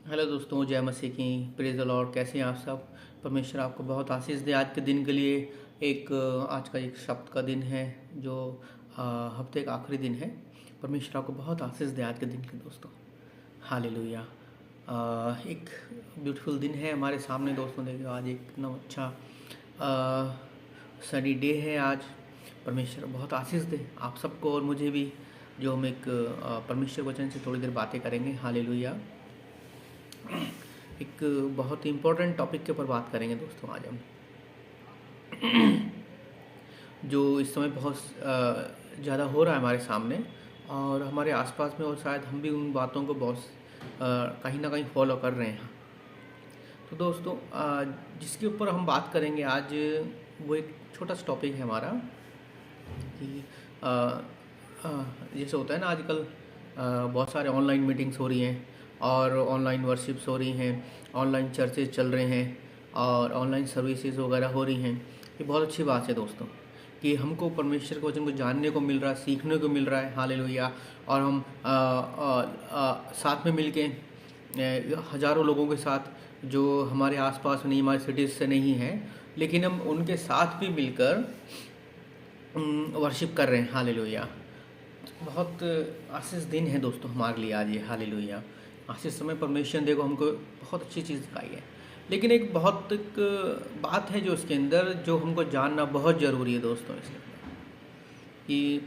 Hello दोस्तों, जय मसीह की। Praise the Lord. कैसे हैं आप सब? परमेश्वर आपको बहुत आशीष दे। आज के दिन के लिए आज का एक शब्द का दिन है जो हफ्ते का आखिरी दिन है। परमेश्वर आपको बहुत आशीष दे आज के दिन के दोस्तों। हालेलुया। एक ब्यूटीफुल दिन है हमारे सामने दोस्तों। देखिए आज एक एकदम अच्छा सनी डे है आज। परमेश्वर बहुत आशीष दे आप सबको और मुझे भी, जो हम एक परमेश्वर वचन से थोड़ी देर बातें करेंगे। हालेलुया। एक बहुत ही इम्पोर्टेंट टॉपिक के ऊपर बात करेंगे दोस्तों आज हम, जो इस समय बहुत ज़्यादा हो रहा है हमारे सामने और हमारे आसपास में, और शायद हम भी उन बातों को बहुत कहीं ना कहीं फॉलो कर रहे हैं। तो दोस्तों जिसके ऊपर हम बात करेंगे आज, वो एक छोटा सा टॉपिक है हमारा कि जैसे होता है ना आजकल, बहुत सारे ऑनलाइन मीटिंग्स हो रही हैं और ऑनलाइन वर्शिप्स हो रही हैं, ऑनलाइन चर्चेज चल रहे हैं और ऑनलाइन सर्विसेज वगैरह हो रही हैं। ये बहुत अच्छी बात है दोस्तों कि हमको परमेश्वर के वचन को जानने को मिल रहा है, सीखने को मिल रहा है। हालेलुया। और हम साथ में मिलके हज़ारों लोगों के साथ, जो हमारे आसपास नहीं, हमारे सिटीज़ से नहीं हैं, लेकिन हम उनके साथ भी मिलकर वर्शिप कर रहे हैं। हालेलुया। बहुत आशीष दिन है दोस्तों हमारे लिए आज ये। हालेलुया। आशीष समय परमेश्वर ने देखो हमको बहुत अच्छी चीज़ दिखाई है, लेकिन एक बात है जो इसके अंदर, जो हमको जानना बहुत ज़रूरी है दोस्तों इसके अंदर कि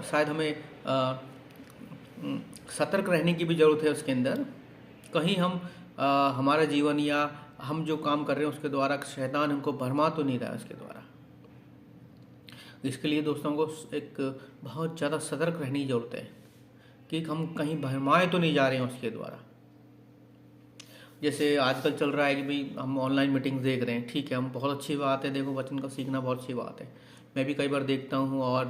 शायद हमें सतर्क रहने की भी ज़रूरत है उसके अंदर। कहीं हम हमारा जीवन या हम जो काम कर रहे हैं उसके द्वारा शैतान हमको भरमा तो नहीं रहा है उसके द्वारा। इसके लिए दोस्तों को एक बहुत ज़्यादा सतर्क रहने की ज़रूरत है कि हम कहीं भरमाए तो नहीं जा रहे हैं उसके द्वारा। जैसे आजकल चल रहा है कि भाई हम ऑनलाइन मीटिंग्स देख रहे हैं, ठीक है, हम बहुत अच्छी बात है, देखो वचन का सीखना बहुत अच्छी बात है। मैं भी कई बार देखता हूँ और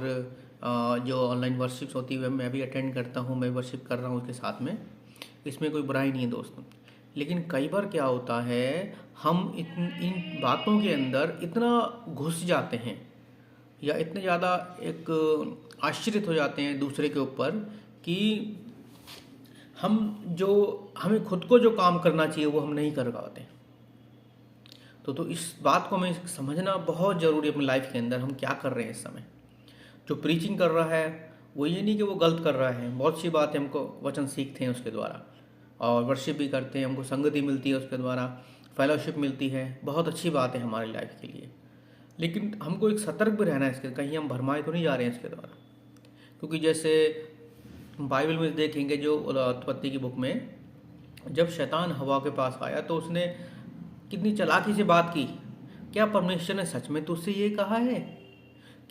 जो ऑनलाइन वर्शिप्स होती है मैं भी अटेंड करता हूँ, मैं वर्शिप कर रहा हूँ उसके साथ में, इसमें कोई बुराई नहीं है दोस्तों। लेकिन कई बार क्या होता है, हम इन बातों के अंदर इतना घुस जाते हैं या इतने ज़्यादा एक आश्चर्यित हो जाते हैं दूसरे के ऊपर कि हमें खुद को जो काम करना चाहिए वो हम नहीं कर पाते। तो इस बात को हमें समझना बहुत ज़रूरी है अपनी लाइफ के अंदर, हम क्या कर रहे हैं इस समय। जो प्रीचिंग कर रहा है वो ये नहीं कि वो गलत कर रहा है, बहुत सी बात है, हमको वचन सीखते हैं उसके द्वारा और वर्शिप भी करते हैं, हमको संगति मिलती है उसके द्वारा, फेलोशिप मिलती है, बहुत अच्छी बात है हमारी लाइफ के लिए। लेकिन हमको एक सतर्क भी रहना है इसके, कहीं हम भरमाए तो नहीं जा रहे हैं इसके द्वारा। क्योंकि जैसे बाइबल में देखेंगे, जो उत्पत्ति की बुक में, जब शैतान हवा के पास आया तो उसने कितनी चालाकी से बात की। क्या परमेश्वर ने सच में तुझसे ये कहा है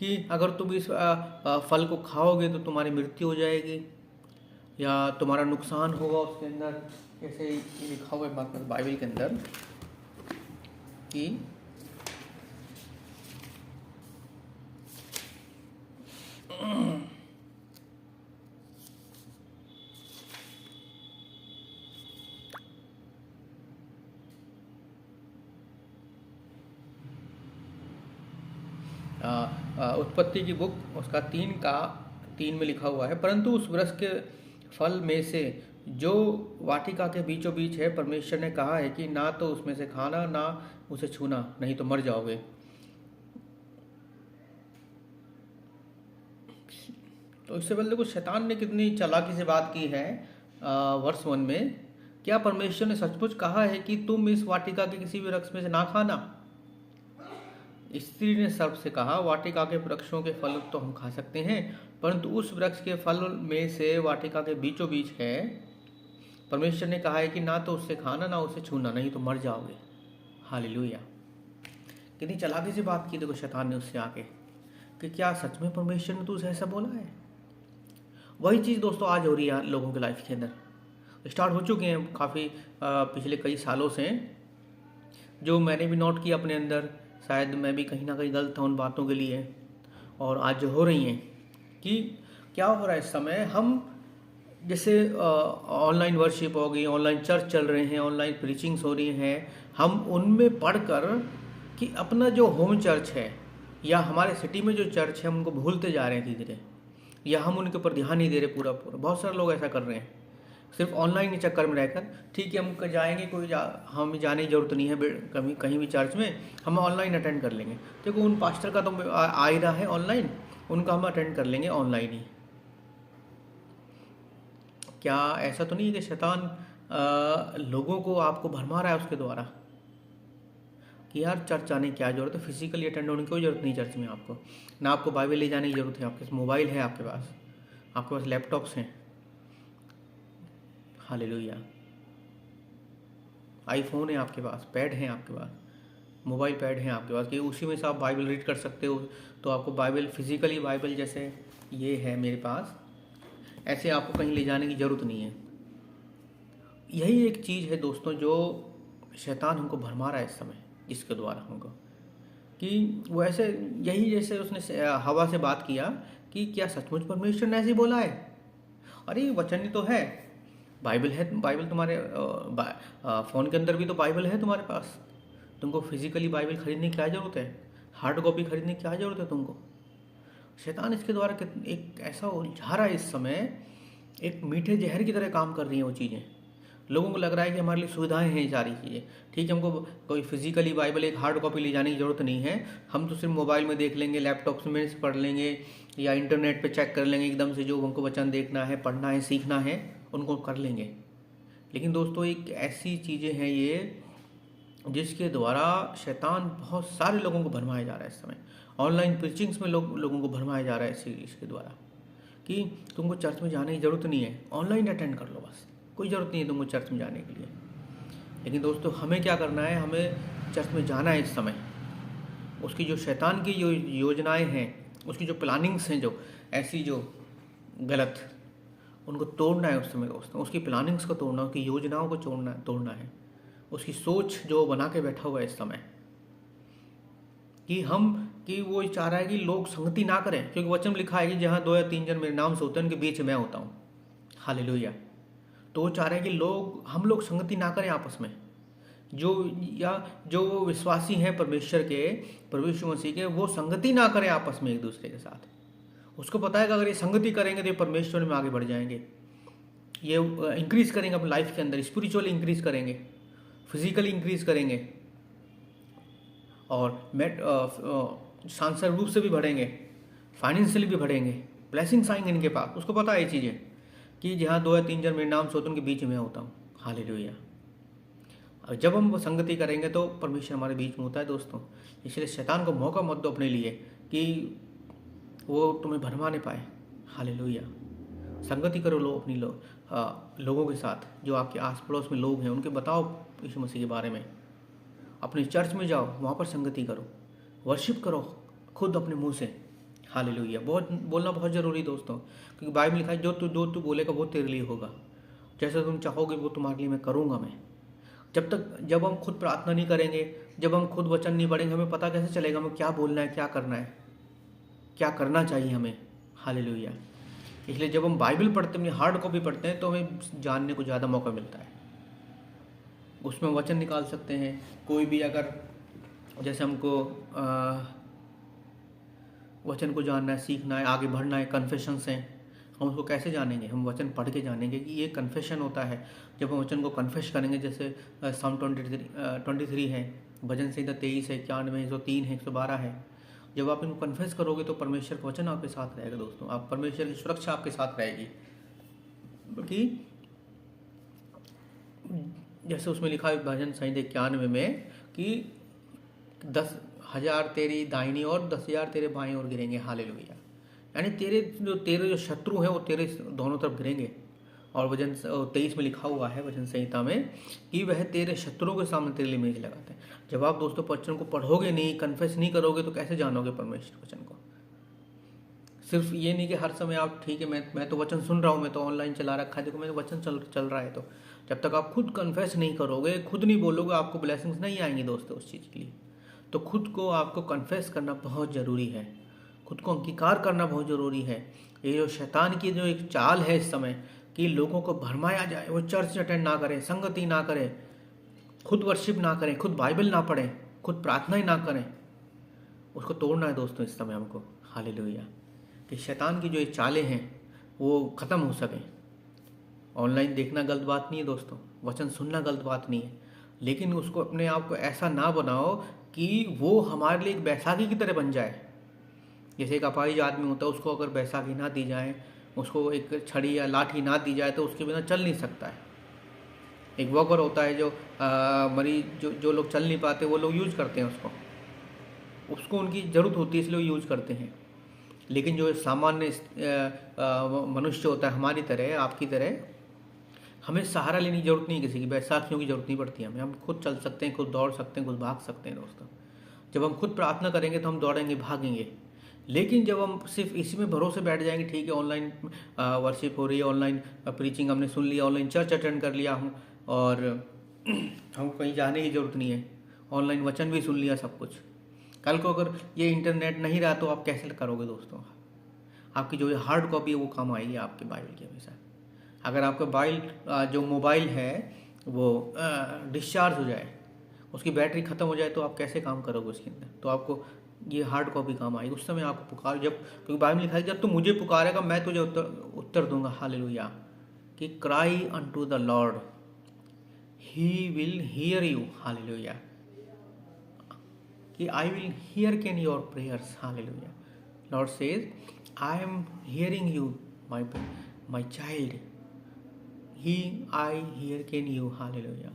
कि अगर तुम इस फल को खाओगे तो तुम्हारी मृत्यु हो जाएगी या तुम्हारा नुकसान होगा उसके अंदर? जैसे लिखा हुआ है बाइबल के अंदर कि उत्पत्ति की बुक उसका 3 में लिखा हुआ है, परंतु उस वृक्ष के फल में से जो वाटिका के बीचों बीच है, परमेश्वर ने कहा है कि ना तो उसमें से खाना ना उसे छूना, नहीं तो मर जाओगे। तो इससे पहले देखो शैतान ने कितनी चालाकी से बात की है। वर्ष 1 में क्या परमेश्वर ने सचमुच कहा है कि तुम इस वाटिका के किसी भी वृक्ष में से ना खाना? स्त्री ने सर्प से कहा, वाटिका के वृक्षों के फल तो हम खा सकते हैं, परंतु उस वृक्ष के फल में से वाटिका के बीचों बीच है, परमेश्वर ने कहा है कि ना तो उससे खाना ना उसे छूना, नहीं तो मर जाओगे। हालेलुया। कितनी चालाकी से बात की देखो शैतान ने उससे आके कि क्या सच में परमेश्वर ने तुझे ऐसा बोला है? वही चीज़ दोस्तों आज हो रही है लोगों के लाइफ के अंदर। स्टार्ट हो चुके हैं काफ़ी पिछले कई सालों से, जो मैंने भी नोट किया अपने अंदर। शायद मैं भी कहीं ना कहीं गलत था उन बातों के लिए, और आज जो हो रही हैं कि क्या हो रहा है इस समय, हम जैसे ऑनलाइन वर्शिप हो गई, ऑनलाइन चर्च चल रहे हैं, ऑनलाइन प्रीचिंग्स हो रही हैं, हम उनमें पढ़कर कि अपना जो होम चर्च है या हमारे सिटी में जो चर्च है उनको भूलते जा रहे हैं धीरे धीरे, या हम उनके ऊपर ध्यान नहीं दे रहे पूरा। बहुत सारे लोग ऐसा कर रहे हैं। सिर्फ ऑनलाइन के चक्कर में रहकर, ठीक है हम जाएंगे, हमें जाने की जरूरत नहीं है कहीं कहीं भी चर्च में, हम ऑनलाइन अटेंड कर लेंगे। देखो उन पास्टर का तो आ ही रहा है ऑनलाइन, उनका हम अटेंड कर लेंगे ऑनलाइन ही। क्या ऐसा तो नहीं है कि शैतान लोगों को आपको भरमा रहा है उसके द्वारा कि यार चर्च आने की क्या जरूरत है, फिजिकली अटेंड होने की कोई जरूरत नहीं चर्च में आपको, ना आपको बाइबल ले जाने की जरूरत है, आपके पास मोबाइल है, आपके पास लैपटॉप्स हैं, हालेलुया, आईफोन है आपके पास, पैड है आपके पास, मोबाइल पैड है आपके पास, कि उसी में से आप बाइबल रीड कर सकते हो। तो आपको बाइबल फिजिकली बाइबल जैसे ये है मेरे पास, ऐसे आपको कहीं ले जाने की ज़रूरत नहीं है। यही एक चीज़ है दोस्तों जो शैतान हमको भरमा रहा है इस समय, जिसके द्वारा हमको कि वो ऐसे, यही जैसे उसने हवा से बात किया कि क्या सचमुच परमेश्वर ने ऐसे ही बोला है, अरे वचन ही तो है, बाइबल है, बाइबल तुम्हारे फ़ोन के अंदर भी तो बाइबल है तुम्हारे पास, तुमको फिजिकली बाइबल खरीदने की क्या ज़रूरत है, हार्ड कॉपी खरीदने की क्या ज़रूरत है तुमको। शैतान इसके द्वारा एक ऐसा उलझा रहा है इस समय, एक मीठे जहर की तरह काम कर रही हैं वो चीज़ें। लोगों को लग रहा है कि हमारे लिए सुविधाएं हैं ये सारी चीज़ें, ठीक है हमको कोई फिजिकली बाइबल एक हार्ड कॉपी ले जाने की ज़रूरत नहीं है, हम तो सिर्फ मोबाइल में देख लेंगे, लैपटॉप में से पढ़ लेंगे, या इंटरनेट पे चेक कर लेंगे, एकदम से जो हमको वचन देखना है, पढ़ना है, सीखना है, उनको कर लेंगे। लेकिन दोस्तों एक ऐसी चीज़ें हैं ये जिसके द्वारा शैतान बहुत सारे लोगों को भरमाया जा रहा है इस समय। ऑनलाइन प्रीचिंग्स में लोगों को भरमाया जा रहा है इसके द्वारा कि तुमको चर्च में जाने की ज़रूरत नहीं है, ऑनलाइन अटेंड कर लो बस, कोई ज़रूरत नहीं है तुमको चर्च में जाने के लिए। लेकिन दोस्तों हमें क्या करना है, हमें चर्च में जाना है इस समय। उसकी जो शैतान की जो योजनाएं हैं, उसकी जो प्लानिंग्स हैं, जो ऐसी जो गलत, उनको तोड़ना है उस समय दोस्तों, उसकी प्लानिंग्स को तोड़ना, उसकी योजनाओं को तोड़ना है, उसकी सोच जो बना के बैठा हुआ है इस समय कि वो चाह रहा है कि लोग संगति ना करें, क्योंकि वचन में लिखा है कि जहाँ 2 या 3 जन मेरे नाम से होते हैं उनके बीच मैं होता हूँ, हालेलुया। तो वो चाह रहे हैं कि हम लोग संगति ना करें आपस में, जो विश्वासी हैं परमेश्वर मसीह के, वो संगति ना करें आपस में एक दूसरे के साथ। उसको पता है कि अगर ये संगति करेंगे तो ये परमेश्वर में आगे बढ़ जाएंगे, ये इंक्रीज करेंगे अपनी लाइफ के अंदर, स्पिरिचुअली इंक्रीज करेंगे, फिजिकली इंक्रीज करेंगे, और सांसारिक रूप से भी बढ़ेंगे, फाइनेंशियली भी बढ़ेंगे, ब्लेसिंग्स आएंगे इनके पास। उसको पता है ये चीज़ें कि जहाँ 2 या 3 जन मेरे नाम से होते उनके बीच में होता हूँ, हालेलुया। और जब हम वो संगति करेंगे तो परमेश्वर हमारे बीच में होता है दोस्तों। इसलिए शैतान को मौका मत दो अपने लिए कि वो तुम्हें भरमा नहीं पाए, हालेलुया। संगति करो अपनी लोगों के साथ, जो आपके आस पड़ोस में लोग हैं उनके बताओ यीशु मसीह के बारे में। अपने चर्च में जाओ, वहाँ पर संगति करो, वर्शिप करो खुद अपने मुंह से, हालेलुया। बोलना बहुत ज़रूरी दोस्तों, क्योंकि बाइबल लिखा है जो तू बोलेगा वो तेरे लिए होगा, जैसा तुम चाहोगे वो तुम्हारे लिए मैं करूँगा। मैं जब हम खुद प्रार्थना नहीं करेंगे, जब हम खुद वचन नहीं पढ़ेंगे, हमें पता कैसे चलेगा हमें क्या बोलना है, क्या करना है, क्या करना चाहिए हमें, हालेलुया। इसलिए जब हम बाइबल पढ़ते हैं, अपनी हार्ड कॉपी पढ़ते हैं, तो हमें जानने को ज़्यादा मौका मिलता है, उसमें वचन निकाल सकते हैं। कोई भी अगर जैसे हमको वचन को जानना है, सीखना है, आगे बढ़ना है, कन्फेशंस हैं, हम उसको कैसे जानेंगे, हम वचन पढ़ के जानेंगे कि ये कन्फेशन होता है। जब हम वचन को कन्फेश करेंगे, जैसे साम 23 है, भजन संहिता 23 है, 91 है, 103 है, 112 है। जब आप इनको कन्फेस करोगे तो परमेश्वर का वचन आपके साथ रहेगा दोस्तों, आप परमेश्वर की सुरक्षा आपके साथ रहेगी। कि जैसे उसमें लिखा है भजन संहिता 91 में कि 10,000 तेरी दाहिनी और 10,000 तेरे बाएं ओर गिरेंगे, हालेलुया। यानी तेरे जो शत्रु हैं वो तेरे दोनों तरफ गिरेंगे। और वचन 23 में लिखा हुआ है वचन संहिता में कि वह तेरे शत्रुओं के सामने तेरे लिए मेज लगाते हैं। जब आप दोस्तों वचन को पढ़ोगे नहीं, कन्फेस नहीं करोगे, तो कैसे जानोगे परमेश्वर वचन को। सिर्फ ये नहीं कि हर समय आप ठीक है मैं तो वचन सुन रहा हूँ, मैं तो ऑनलाइन चला रखा है, देखो मेरे वचन चल रहा है। तो जब तक आप खुद कन्फेस नहीं करोगे, खुद नहीं बोलोगे, आपको ब्लेसिंग्स नहीं आएंगी दोस्तों उस चीज़ के लिए। तो खुद को आपको कन्फेस करना बहुत ज़रूरी है, खुद को अंगीकार करना बहुत ज़रूरी है। ये जो शैतान की जो एक चाल है इस समय कि लोगों को भरमाया जाए, वो चर्च अटेंड ना करें, संगति ना करें, खुद वर्शिप ना करें, खुद बाइबल ना पढ़ें, खुद प्रार्थना ही ना करें, उसको तोड़ना है दोस्तों इस समय हमको, हालेलुया। कि शैतान की जो ये चालें हैं वो ख़त्म हो सकें। ऑनलाइन देखना गलत बात नहीं है दोस्तों, वचन सुनना गलत बात नहीं है, लेकिन उसको अपने आप को ऐसा ना बनाओ कि वो हमारे लिए एक बैसाखी की तरह बन जाए। जैसे एक अपाहिज आदमी होता है, उसको अगर बैसाखी ना दी जाए, उसको एक छड़ी या लाठी ना दी जाए तो उसके बिना चल नहीं सकता है। एक वॉकर होता है जो मरीज जो लोग चल नहीं पाते वो लोग यूज़ करते हैं उसको उनकी ज़रूरत होती है इसलिए यूज़ करते हैं। लेकिन जो सामान्य मनुष्य होता है हमारी तरह, आपकी तरह, हमें सहारा लेने की ज़रूरत नहीं है, किसी की बैसाखियों की ज़रूरत नहीं पड़ती हमें। हम खुद चल सकते हैं, खुद दौड़ सकते हैं, खुद भाग सकते हैं दोस्तों। जब हम खुद प्रार्थना करेंगे तो हम दौड़ेंगे, भागेंगे। लेकिन जब हम सिर्फ इसी में भरोसे बैठ जाएंगे, ठीक है ऑनलाइन वर्शिप हो रही है, ऑनलाइन प्रीचिंग हमने सुन लिया, ऑनलाइन चर्च अटेंड कर लिया हूँ और हमको कहीं जाने की ज़रूरत नहीं है, ऑनलाइन वचन भी सुन लिया सब कुछ। कल को अगर ये इंटरनेट नहीं रहा तो आप कैसे करोगे दोस्तों? आपकी जो हार्ड कॉपी है वो काम आएगी आपके बाइबल की हमेशा। अगर आपका जो मोबाइल है वो डिस्चार्ज हो जाए, उसकी बैटरी ख़त्म हो जाए तो आप कैसे काम करोगे उसके अंदर? तो आपको ये हार्ड कॉपी काम आएगी। उस समय आपको पुकार, जब, क्योंकि बाइबल में लिखा है जब तू मुझे पुकारेगा मैं तुझे उत्तर दूंगा। हालेलुया। कि cry unto the Lord, he will hear you. Hallelujah. कि I will hear can your prayers. Hallelujah. Lord says I am hearing you my child, he I hear can you. Hallelujah.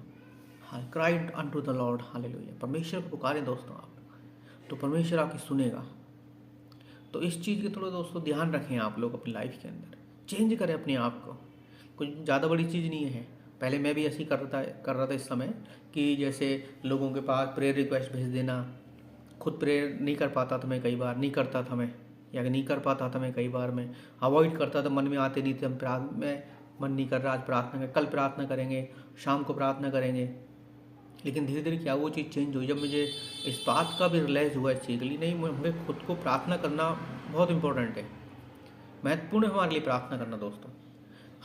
Cry unto the Lord. Hallelujah. परमेश्वर को पुकारें दोस्तों आप, तो परमेश्वर आपकी सुनेगा। तो इस चीज़ के थोड़ा दोस्तों ध्यान रखें आप लोग अपनी लाइफ के अंदर, चेंज करें अपने आप को। कुछ ज़्यादा बड़ी चीज़ नहीं है। पहले मैं भी ऐसी कर रहा था इस समय, कि जैसे लोगों के पास प्रेयर रिक्वेस्ट भेज देना, खुद प्रेयर नहीं कर पाता था मैं, कई बार नहीं करता था मैं, या नहीं कर पाता था मैं, कई बार मैं अवॉइड करता था, मन में आते नहीं थे। मैं मन नहीं कर रहा, आज प्रार्थना कर, कल प्रार्थना करेंगे, शाम को प्रार्थना करेंगे। लेकिन धीरे धीरे क्या वो चीज़ चेंज हुई, जब मुझे इस बात का भी रियलाइज़ हुआ इस चीज़ के लिए, नहीं हमें खुद को प्रार्थना करना बहुत इंपॉर्टेंट है, महत्वपूर्ण है हमारे लिए प्रार्थना करना दोस्तों।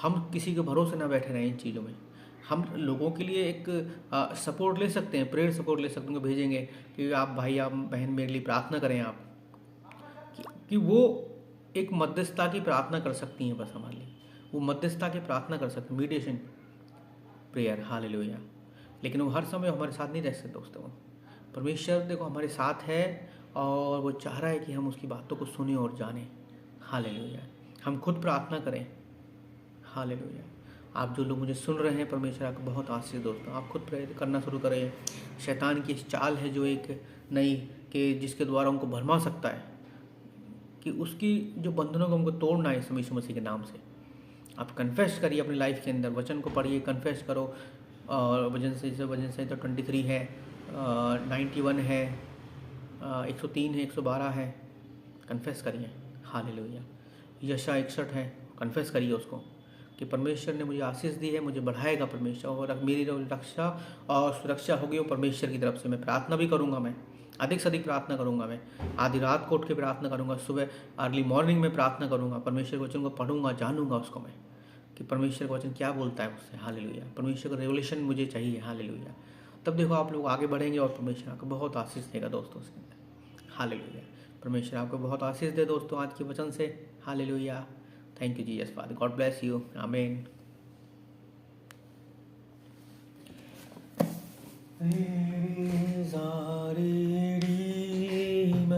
हम किसी के भरोसे ना बैठे रहें इन चीज़ों में। हम लोगों के लिए एक सपोर्ट ले सकते हैं, प्रेयर सपोर्ट ले सकते हैं, भेजेंगे कि आप भाई आप बहन मेरे लिए प्रार्थना करें आप, कि वो एक मध्यस्थता की प्रार्थना कर सकती हैं बस हमारे लिए, वो मध्यस्थता की प्रार्थना कर सकते हैं, मीडिएशन प्रेयर। हालेलुया। लेकिन वो हर समय हमारे साथ नहीं रह सकते दोस्तों। परमेश्वर देखो हमारे साथ है और वो चाह रहा है कि हम उसकी बातों को सुने और जानें। हालेलुया। हम खुद प्रार्थना करें। हालेलुया। आप जो लोग मुझे सुन रहे हैं, परमेश्वर आपको बहुत आशीष दोस्तों। आप खुद प्रेयर करना शुरू करें। शैतान की इस चाल है जो एक नई के जिसके द्वारा उनको भरमा सकता है, कि उसकी जो बंधनों को हमको तोड़ना है यीशु मसीह के नाम से। आप कन्फेस करिए अपनी लाइफ के अंदर, वचन को पढ़िए, कन्फेस करो। और वजन से तो 23 है, 91 है, 103 है, 112 है, कन्फेस करिए। हालेलुया। यशा 61 है, कन्फेस करिए उसको, कि परमेश्वर ने मुझे आशीष दी है, मुझे बढ़ाएगा परमेश्वर, और मेरी रक्षा और सुरक्षा होगी वो परमेश्वर की तरफ से। मैं प्रार्थना भी करूँगा, मैं अधिक से अधिक प्रार्थना करूँगा, मैं आधी रात को उठ के प्रार्थना करूँगा, सुबह अर्ली मॉर्निंग में प्रार्थना करूँगा, परमेश्वर के वचन को पढ़ूंगा, जानूंगा उसको मैं, कि परमेश्वर का वचन क्या बोलता है उससे। हालेलुया। परमेश्वर का रेवलेशन मुझे चाहिए। हालेलुया। तब देखो आप लोग आगे बढ़ेंगे और परमेश्वर आपको बहुत आशीष देगा दोस्तों उसके अंदर। हालेलुया। परमेश्वर आपको बहुत आशीष दे दोस्तों आज के वचन से। Hallelujah. Thank you Jesus father, God bless you, आमीन। सारे